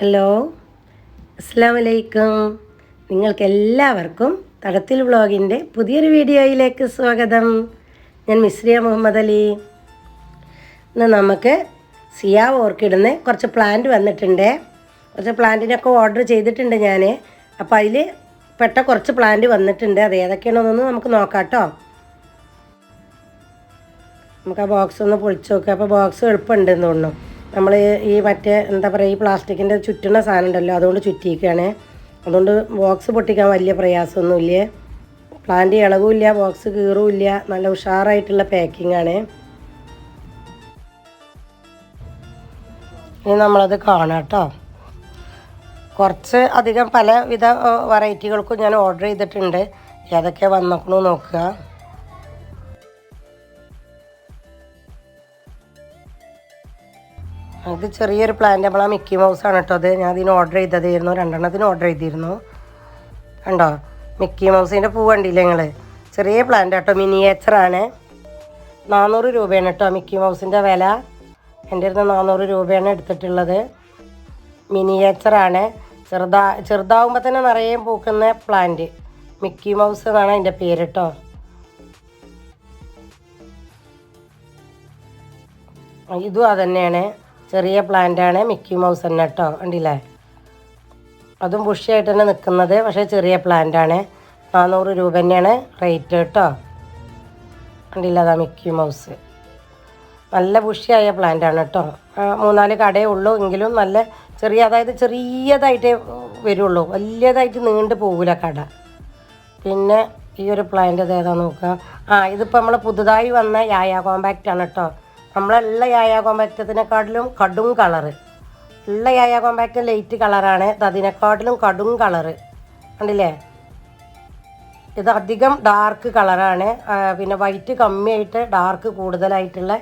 Hello, അസ്സലാമലൈക്കും. നിങ്ങൾക്കെല്ലാവർക്കും തടത്തിൽ വ്ളോഗിൻ്റെ പുതിയൊരു വീഡിയോയിലേക്ക് സ്വാഗതം. ഞാൻ മിസ്രിയ മുഹമ്മദ് അലി. ഇന്ന് നമുക്ക് സിയാ ഓർക്കിഡിന്ന് കുറച്ച് പ്ലാന്റ് വന്നിട്ടുണ്ട്. കുറച്ച് പ്ലാന്റിനൊക്കെ ഓർഡർ ചെയ്തിട്ടുണ്ട് ഞാൻ. അപ്പോൾ അതിൽ പെട്ട കുറച്ച് പ്ലാന്റ് വന്നിട്ടുണ്ട്. അത് ഏതൊക്കെയാണെന്നൊന്ന് നമുക്ക് നോക്കാം കേട്ടോ. നമുക്ക് ആ ബോക്സ് ഒന്ന് പൊളിച്ച് നോക്കാം. അപ്പോൾ ബോക്സ് എളുപ്പമുണ്ടെന്ന് തോന്നുന്നു. നമ്മൾ ഈ മറ്റേ എന്താ പറയുക, ഈ പ്ലാസ്റ്റിക്കിൻ്റെ ചുറ്റുന്ന സാധനം ഉണ്ടല്ലോ, അതുകൊണ്ട് ചുറ്റിയിരിക്കുകയാണ്. അതുകൊണ്ട് ബോക്സ് പൊട്ടിക്കാൻ വലിയ പ്രയാസമൊന്നുമില്ല. Plant ഇളകുമില്ല, box കീറുമില്ല. നല്ല ഉഷാറായിട്ടുള്ള പാക്കിംഗ് ആണ്. ഇനി നമ്മളത് കാണാം കേട്ടോ. കുറച്ച് അധികം പലവിധ വെറൈറ്റികൾക്കും ഞാൻ ഓർഡർ ചെയ്തിട്ടുണ്ട്. ഏതൊക്കെ വന്നേക്കണു നോക്കുക. ഇത് ചെറിയൊരു പ്ലാന്റ് നമ്മളാ മിക്കി മൗസാണ് കേട്ടോ. അത് ഞാൻ അതിന് ഓർഡർ ചെയ്തതായിരുന്നു. 2 ഓർഡർ ചെയ്തിരുന്നു. കണ്ടോ, മിക്കി മൗസിൻ്റെ പൂ കണ്ടില്ലേ നിങ്ങൾ? ചെറിയ പ്ലാന്റ് കേട്ടോ, മിനിയേച്ചറാണ്. 400 രൂപയാണ് കേട്ടോ മിക്കി മൗസിൻ്റെ വില. എൻ്റെ അടുത്ത് 400 രൂപയാണ് എടുത്തിട്ടുള്ളത്. മിനിയേച്ചറാണ്. ചെറുതാവുമ്പോൾ തന്നെ നിറയെ പൂക്കുന്ന പ്ലാന്റ്. മിക്കി മൗസ് എന്നാണ് അതിൻ്റെ പേര് കേട്ടോ. ഇതും അതുതന്നെയാണ്, ചെറിയ പ്ലാന്റാണ്. മിക്കി മൗസ് തന്നെ കേട്ടോ, കണ്ടില്ലേ? അതും ബുഷിയായിട്ട് തന്നെ നിൽക്കുന്നത്, പക്ഷേ ചെറിയ പ്ലാന്റാണ്. 400 രൂപ തന്നെയാണ് റേറ്റ് കേട്ടോ. കണ്ടില്ല, അതാ മിക്കി മൗസ്. നല്ല ബുഷിയായ പ്ലാന്റാണ് കേട്ടോ. 3-4 കടയേ ഉള്ളൂ, എങ്കിലും നല്ല ചെറിയ, അതായത് ചെറിയതായിട്ടേ വരുള്ളൂ, വലിയതായിട്ട് നീണ്ടു പോകില്ല കട. പിന്നെ ഈ ഒരു പ്ലാന്റ് അത് ഏതാ നോക്കുക. ഇതിപ്പോൾ നമ്മൾ പുതുതായി വന്ന യായ കോമ്പാക്റ്റ് ആണ് കേട്ടോ. നമ്മളുള്ള യായ കോമ്പാക്റ്റത്തിനെക്കാട്ടിലും കടും കളറ്. ഉള്ള യായ കോമ്പാക്റ്റ് ലൈറ്റ് കളറാണ്, അതിനെക്കാട്ടിലും കടും കളറ്. കണ്ടില്ലേ? ഇത് അധികം ഡാർക്ക് കളറാണ്. പിന്നെ വൈറ്റ് കമ്മിയായിട്ട് ഡാർക്ക് കൂടുതലായിട്ടുള്ള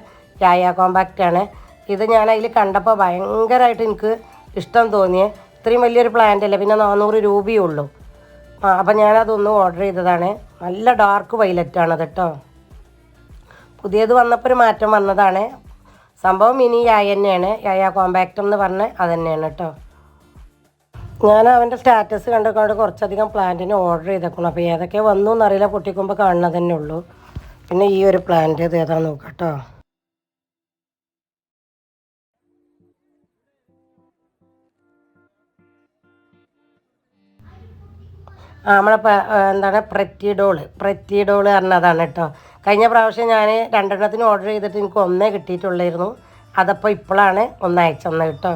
യായ കോമ്പാക്റ്റാണ്. ഇത് ഞാൻ അതിൽ കണ്ടപ്പോൾ ഭയങ്കരമായിട്ട് എനിക്ക് ഇഷ്ടം തോന്നിയേ. ഇത്രയും വലിയൊരു പ്ലാന്റ് അല്ലേ, പിന്നെ 400 രൂപയേ ഉള്ളൂ. അപ്പം ഞാനതൊന്ന് ഓർഡർ ചെയ്തതാണ്. നല്ല ഡാർക്ക് വൈലറ്റാണത് കേട്ടോ. പുതിയത് വന്നപ്പോൾ ഒരു മാറ്റം വന്നതാണ്. സംഭവം മിനി യായ തന്നെയാണ്, യായ കോമ്പാക്റ്റം എന്ന് പറഞ്ഞ് അത് തന്നെയാണ് കേട്ടോ. ഞാൻ അവൻ്റെ സ്റ്റാറ്റസ് കണ്ടുകൊണ്ട് കുറച്ചധികം പ്ലാന്റിന് ഓർഡർ ചെയ്തേക്കണം. അപ്പോൾ ഏതൊക്കെ വന്നു എന്നറിയില്ല, പൊട്ടിക്കുമ്പോൾ കാണുന്നത് തന്നെ ഉള്ളൂ. പിന്നെ ഈ ഒരു പ്ലാന്റ് ഇത് ഏതാണെന്ന് നോക്കാം കേട്ടോ. നമ്മളെ എന്താണ് പ്രറ്റിഡോള് പറഞ്ഞതാണ് കേട്ടോ. കഴിഞ്ഞ പ്രാവശ്യം ഞാൻ 2 ഓർഡർ ചെയ്തിട്ട് എനിക്ക് 1 കിട്ടിയിട്ടുള്ളായിരുന്നു. അതപ്പോൾ ഇപ്പോഴാണ് 1 അയച്ചെന്ന് കേട്ടോ.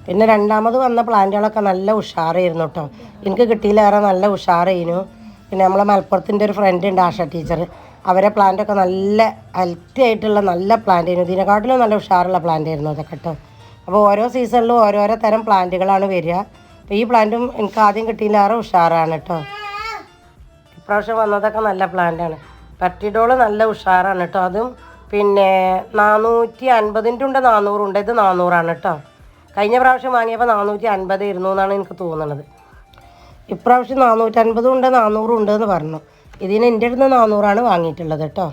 പിന്നെ 2 വന്ന പ്ലാന്റുകളൊക്കെ നല്ല ഉഷാറായിരുന്നു കേട്ടോ. എനിക്ക് കിട്ടിയില്ലേറെ നല്ല ഉഷാറായിരുന്നു. പിന്നെ നമ്മളെ മലപ്പുറത്തിൻ്റെ ഒരു ഫ്രണ്ട് ഉണ്ട്, ആഷ ടീച്ചർ. അവരെ പ്ലാന്റൊക്കെ നല്ല ഹെൽത്തി ആയിട്ടുള്ള നല്ല പ്ലാന്റ് ആയിരുന്നു. ഇതിനെക്കാട്ടിലും നല്ല ഉഷാറുള്ള പ്ലാന്റ് ആയിരുന്നു അതൊക്കെ കേട്ടോ. അപ്പോൾ ഓരോ സീസണിലും ഓരോരോ തരം പ്ലാന്റുകളാണ് വരിക. അപ്പോൾ ഈ പ്ലാന്റും എനിക്ക് ആദ്യം കിട്ടിയില്ലേറെ ഉഷാറാണ് കേട്ടോ. ഇപ്രാവശ്യം വന്നതൊക്കെ നല്ല പ്ലാന്റാണ്. പറ്റിഡോള് നല്ല ഉഷാറാണ് കേട്ടോ. അതും പിന്നെ 450 ഉണ്ട്, 400 ഉണ്ട്. ഇത് 400 കേട്ടോ. കഴിഞ്ഞ പ്രാവശ്യം വാങ്ങിയപ്പോൾ 450 ആയിരുന്നു എന്നാണ് എനിക്ക് തോന്നുന്നത്. ഇപ്രാവശ്യം 450 ഉണ്ട്, 400 ഉണ്ട് എന്ന് പറഞ്ഞു. ഇതിന് എൻ്റെ അടുത്ത് 400 വാങ്ങിയിട്ടുള്ളത് കേട്ടോ.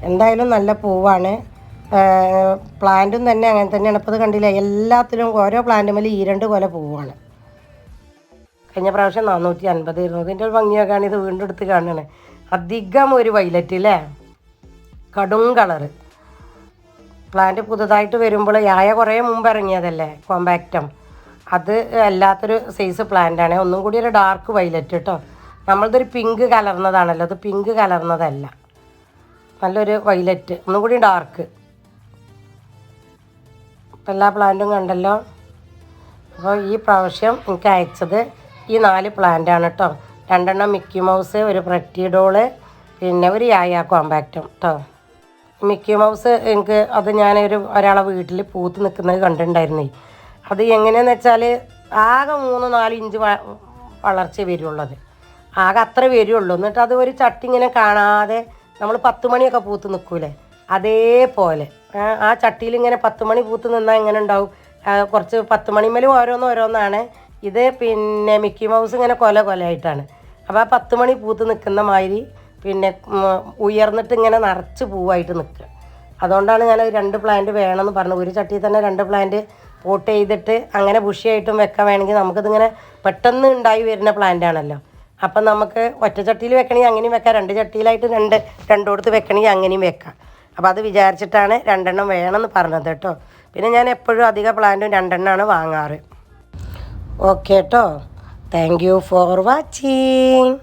എന്തായാലും നല്ല പൂവാണ്. പ്ലാന്റും തന്നെ അങ്ങനെ തന്നെയാണ്. ഇപ്പോൾ ഇത് കണ്ടില്ല, എല്ലാത്തിലും ഓരോ പ്ലാന്റ് മേലെ 2 കൊല പൂവാണ്. കഴിഞ്ഞ പ്രാവശ്യം 450 ആയിരുന്നു. ഇതിൻ്റെ ഒരു ഭംഗിയൊക്കെയാണ് ഇത് വീണ്ടും എടുത്ത് കാണുകയാണ്. അധികം ഒരു വൈലറ്റ് അല്ലേ, കടും കളറ്. പ്ലാന്റ് പുതുതായിട്ട് വരുമ്പോൾ യായ കുറേ മുമ്പ് ഇറങ്ങിയതല്ലേ കോമ്പാക്റ്റം, അത് അല്ലാത്തൊരു സൈസ് പ്ലാന്റാണ്. ഒന്നും കൂടി ഒരു ഡാർക്ക് വൈലറ്റ് കേട്ടോ. നമ്മളതൊരു പിങ്ക് കലർന്നതാണല്ലോ, അത് പിങ്ക് കലർന്നതല്ല, നല്ലൊരു വൈലറ്റ്, ഒന്നും കൂടി ഡാർക്ക്. ഇപ്പം എല്ലാ പ്ലാന്റും കണ്ടല്ലോ. അപ്പോൾ ഈ പ്രാവശ്യം എനിക്ക് അയച്ചത് ഈ 4 പ്ലാന്റാണ് കേട്ടോ. 2 മിക്കി മൗസ്, ഒരു പ്രറ്റിഡോള്, പിന്നെ ഒരു യായ കോമ്പാക്റ്റും കേട്ടോ. മിക്കി മൗസ് എനിക്ക് അത് ഒരാളെ വീട്ടിൽ പൂത്ത് നിൽക്കുന്നത് കണ്ടിട്ടുണ്ടായിരുന്നേ. അത് എങ്ങനെയാണെന്ന് വെച്ചാൽ ആകെ 3-4 ഇഞ്ച് വളർച്ച വരുള്ളൂ. ആകെ അത്ര വരുള്ളൂ. എന്നിട്ട് അത് ഒരു ചട്ടി ഇങ്ങനെ കാണാതെ നമ്മൾ 10 മണിയൊക്കെ പൂത്ത് നിൽക്കൂലേ, അതേപോലെ ആ ചട്ടിയിൽ ഇങ്ങനെ 10 മണി പൂത്ത് നിന്നാൽ എങ്ങനെ ഉണ്ടാവും? കുറച്ച് 10 മണിമേലും ഓരോന്നാണ്. ഇത് പിന്നെ മിക്കി മൗസ് ഇങ്ങനെ കൊലയായിട്ടാണ്. അപ്പോൾ ആ 10 മണി പൂത്ത് നിൽക്കുന്ന മാതിരി പിന്നെ ഉയർന്നിട്ട് ഇങ്ങനെ നിറച്ച് പൂവായിട്ട് നിൽക്കുക. അതുകൊണ്ടാണ് ഞാൻ 2 പ്ലാന്റ് വേണമെന്ന് പറഞ്ഞു. ഒരു ചട്ടിയിൽ തന്നെ 2 പ്ലാന്റ് പോട്ട് ചെയ്തിട്ട് അങ്ങനെ ബുഷിയായിട്ടും വെക്കാൻ വേണമെങ്കിൽ നമുക്കിതിങ്ങനെ പെട്ടെന്ന് ഉണ്ടായി വരുന്ന പ്ലാന്റ് ആണല്ലോ. അപ്പം നമുക്ക് ഒറ്റ ചട്ടിയിൽ വെക്കണമെങ്കിൽ അങ്ങനെയും വെക്കാം, 2 ചട്ടിയിലായിട്ട് രണ്ടിടത്ത് വെക്കണമെങ്കിൽ അങ്ങനെയും വെക്കാം. അപ്പോൾ അത് വിചാരിച്ചിട്ടാണ് 2 എണ്ണം വേണമെന്ന് പറഞ്ഞത് കേട്ടോ. പിന്നെ ഞാൻ എപ്പോഴും അധിക പ്ലാന്റും 2 എണ്ണമാണ് വാങ്ങാറ്. ഓക്കെ കേട്ടോ. Thank you for watching.